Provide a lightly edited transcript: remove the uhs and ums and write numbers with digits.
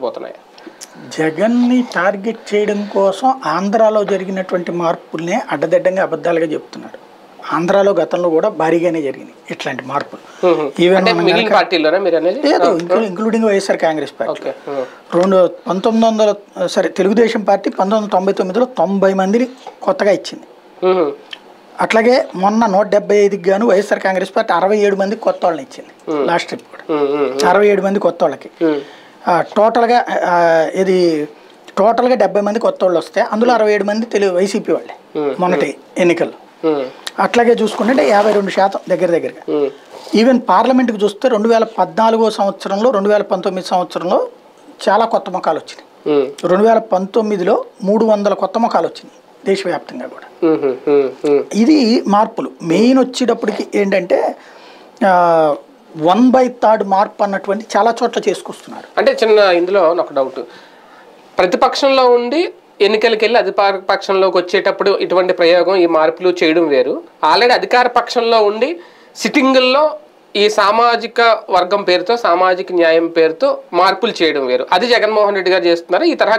పోతున్నాయి. జగన్ని టార్గెట్ చేయడం కోసం ఆంధ్రాలో జరిగినటువంటి మార్పుల్నే అడ్డదిడ్డంగా అబద్ధాలుగా చెప్తున్నాడు. ఆంధ్రాలో గతంలో కూడా భారీగానే జరిగినాయి ఇట్లాంటి మార్పులు. ఈవెన్ ఇంక్లూడింగ్ వైఎస్ఆర్ కాంగ్రెస్ పార్టీ 1900 తెలుగుదేశం పార్టీ 1999లో 90 మందిని కొత్తగా ఇచ్చింది. అట్లాగే మొన్న 175కి గాను వైఎస్ఆర్ కాంగ్రెస్ పార్టీ 67 మందికి కొత్త వాళ్ళని ఇచ్చింది. లాస్ట్ ట్రిప్ కూడా 67 మంది కొత్త వాళ్ళకి టోటల్గా 70 మంది కొత్త వాళ్ళు వస్తే అందులో 67 మంది వైసీపీ వాళ్ళే మొన్నటి ఎన్నికల్లో. అట్లాగే చూసుకుంటే 52% దగ్గరగా. ఈవెన్ పార్లమెంట్కి చూస్తే 2014 సంవత్సరంలో 2019 సంవత్సరంలో చాలా కొత్త ముఖాలు వచ్చినాయి. 2019లో 300 కొత్త ముఖాలు వచ్చినాయి దేశవ్యాప్తంగా కూడా. ఇది మార్పులు మెయిన్ వచ్చేటప్పటికి ఏంటంటే 1/3 మార్పు అన్నటువంటి చాలా చోట్ల చేసుకొస్తున్నారు. అంటే చిన్న ఇందులో ఒక డౌట్, ప్రతిపక్షంలో ఉండి ఎన్నికలకి వెళ్ళి అధికార పక్షంలోకి వచ్చేటప్పుడు ఇటువంటి ప్రయోగం ఈ మార్పులు చేయడం వేరు, ఆల్రెడీ అధికార పక్షంలో ఉండి సిట్టింగుల్లో ఈ సామాజిక వర్గం పేరుతో సామాజిక న్యాయం పేరుతో మార్పులు చేయడం వేరు. అది జగన్మోహన్ రెడ్డి గారు చేస్తున్నారు. ఈ తరహా